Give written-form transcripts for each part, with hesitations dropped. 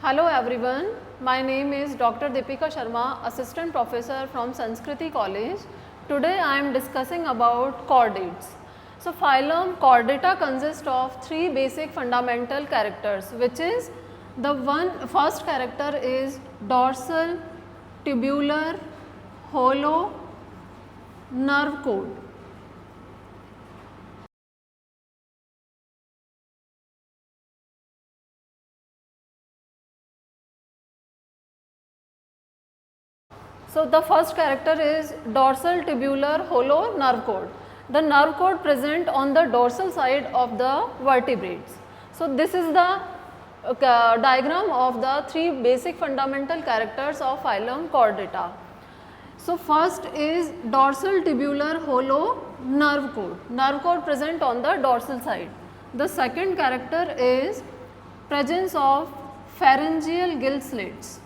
Hello everyone, my name is Dr. Deepika Sharma, Assistant Professor from Sanskriti College. Today I am discussing about chordates. So phylum Chordata consists of three basic fundamental characters, which is first character is dorsal, tubular, hollow, nerve cord. So the first character is dorsal tubular hollow nerve cord. The nerve cord present on the dorsal side of the vertebrates. So this is the diagram of the three basic fundamental characters of phylum Chordata. So first is dorsal tubular hollow nerve cord present on the dorsal side. The second character is presence of pharyngeal gill slits.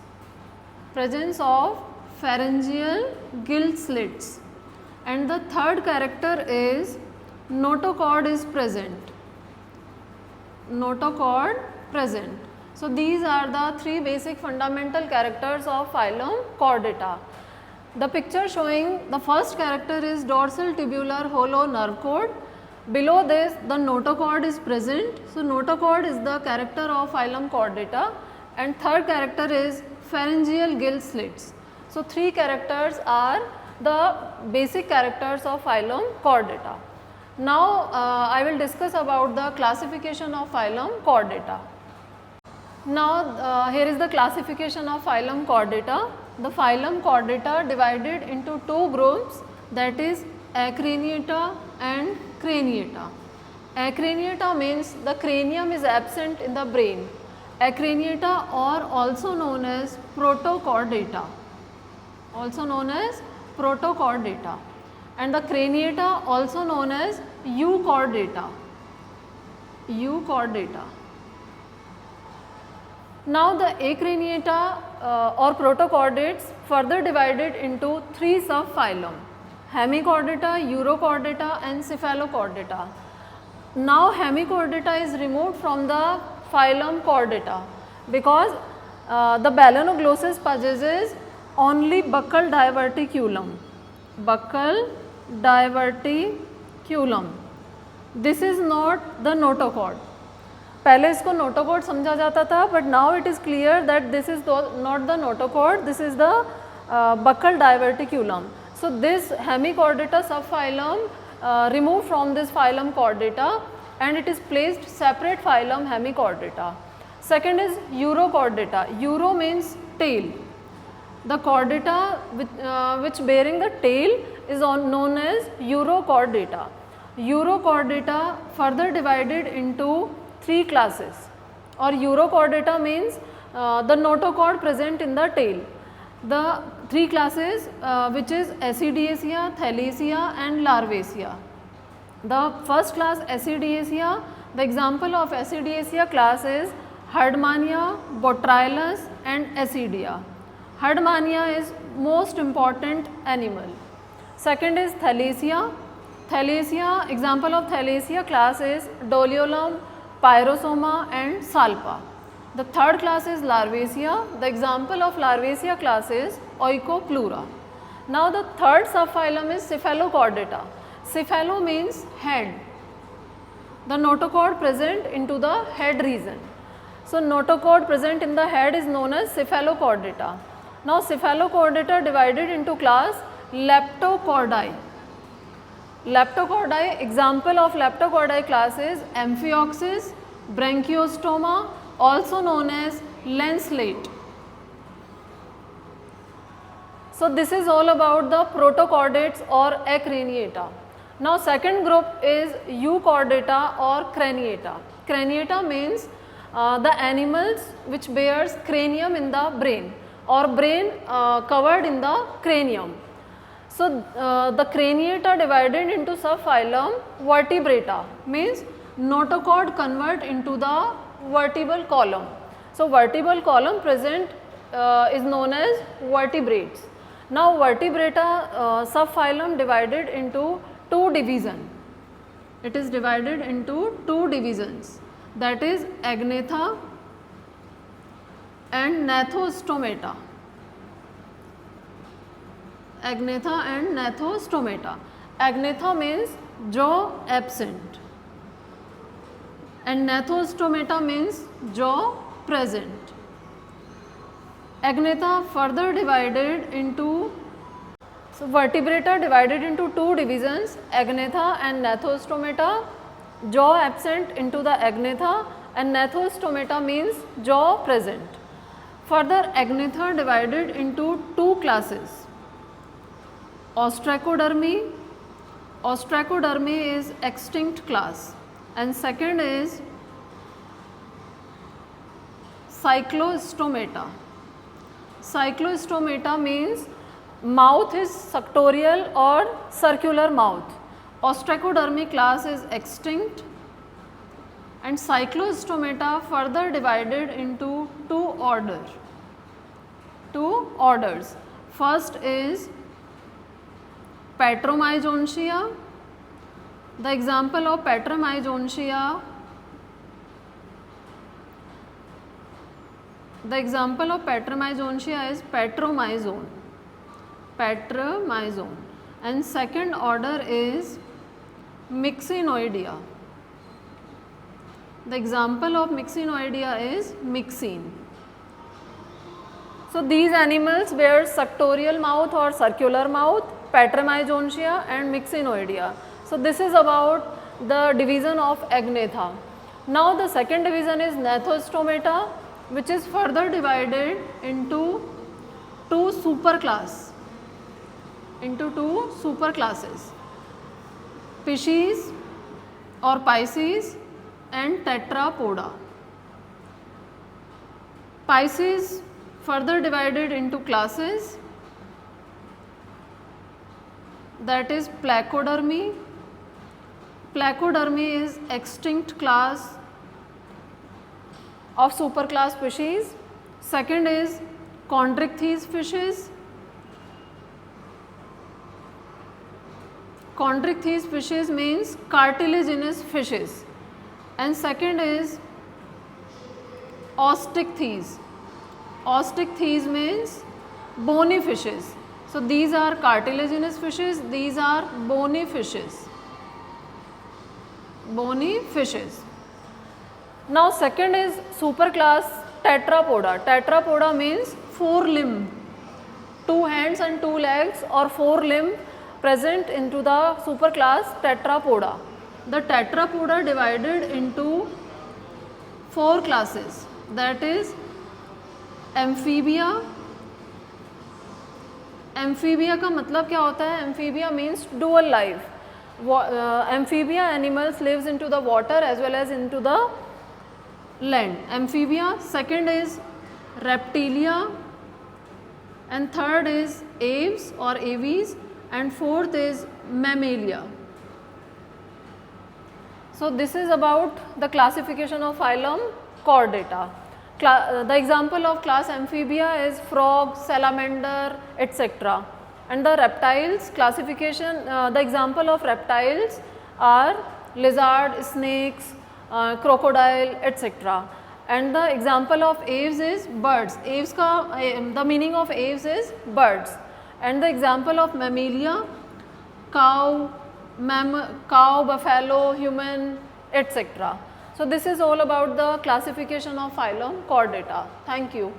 Presence of pharyngeal gill slits, and the third character is notochord is present. Notochord present. So these are the three basic fundamental characters of phylum Chordata. The picture showing the first character is dorsal tubular hollow nerve cord. Below this the notochord is present. So notochord is the character of phylum Chordata, and third character is pharyngeal gill slits. So three characters are the basic characters of phylum Chordata. Now I will discuss about the classification of phylum Chordata. Now here is the classification of phylum Chordata. The phylum Chordata divided into two groups, that is Acraniata and Craniata. Acraniata means the cranium is absent in the brain. Acraniata, or also known as Protochordata, and the Craniata also known as Euchordata. Now the Acraniata or Protochordates further divided into three subphylum: Hemichordata, Urochordata and Cephalochordata. Now Hemichordata is removed from the phylum Chordata because the balanoglossus possesses only buccal diverticulum. This is not the notochord. पहले इसको notochord समझा जाता था, but now it is clear that this is not the notochord, this is the buccal diverticulum. So this Hemichordata subphylum removed from this phylum Chordata, and it is placed separate phylum Hemichordata. Second is Urochordata. Euro means tail. The chordata which bearing the tail is known as Urochordata. Urochordata further divided into three classes, or Urochordata means the notochord present in the tail. The three classes which is Acidiaceae, Thalassea and Larvaceae. The first class Acidiaceae, the example of Acidiaceae class is Herdmania, Botrytis and Acidia. Herdmania is most important animal. Second is Thalassea. Example of Thalassea class is Doliolum, Pyrosoma and Salpa. The third class is Larvaceae. The example of Larvaceae class is Oikopleura. Now the third subphylum is Cephalochordata. Cephalo means head. The notochord present into the head region. So notochord present in the head is known as Cephalochordata. Now Cephalochordata divided into class Leptochordae. Example of Leptochordae class is Amphioxus, Branchiostoma, also known as lanceolate. So this is all about the Protochordates or Acraniata. Now second group is Euchordata or Craniata. Craniata means the animals which bears cranium in the brain, or brain covered in the cranium. So the Craniata divided into subphylum Vertebrata, means notochord convert into the vertebral column. So vertebral column present is known as vertebrates. Now Vertebrata subphylum divided into two divisions. It is divided into two divisions, that is Agnatha and Gnathostomata. Agnatha and Gnathostomata. Agnatha means jaw absent and Gnathostomata means jaw present. Agnatha further divided into, so vertebrata divided into two divisions, Agnatha and Gnathostomata. Jaw absent into the Agnatha and Gnathostomata means jaw present. Further, Agnatha divided into two classes, Ostracodermy. Ostracodermy is extinct class, and second is Cyclostomata. Cyclostomata means mouth is suctorial or circular mouth. Ostracodermy class is extinct, and Cyclostomata further divided into two orders. First is Petromyzontia. The example of Petromyzontia, is Petromyzone. And second order is Myxinoidea. The example of Myxinoidea is myxine. So these animals bear suctorial mouth or circular mouth, Petromyzontia and Myxinoidea. So this is about the division of Agnatha. Now the second division is Gnathostomata, which is further divided into two superclasses, Pisces or Pisces and Tetrapoda. Pisces further divided into classes, that is Placodermy. Placodermy is extinct class of superclass species. Second is Chondrichthyes fishes. Chondrichthyes fishes means cartilaginous fishes, and second is Osteichthyes. Osteichthyes means bony fishes. So these are cartilaginous fishes, these are bony fishes. Now second is superclass Tetrapoda. Tetrapoda means four limb, two hands and two legs or four limb present into the superclass Tetrapoda. The Tetrapoda divided into four classes, that is Amphibia. Amphibia का मतलब क्या होता है? Amphibia means dual life. Amphibia animals lives into the water as well as into the land. Amphibia. Second is Reptilia, and third is Aves or Aves, and fourth is Mammalia. So this is about the classification of phylum Chordata. The example of class Amphibia is frog, salamander, etc. And the reptiles classification, the example of reptiles are lizard, snakes, crocodile, etc. And the example of aves is birds. Aves ka, the meaning of aves is birds. And the example of mammalia, cow, buffalo, human, etc. So this is all about the classification of phylum Chordata. Thank you.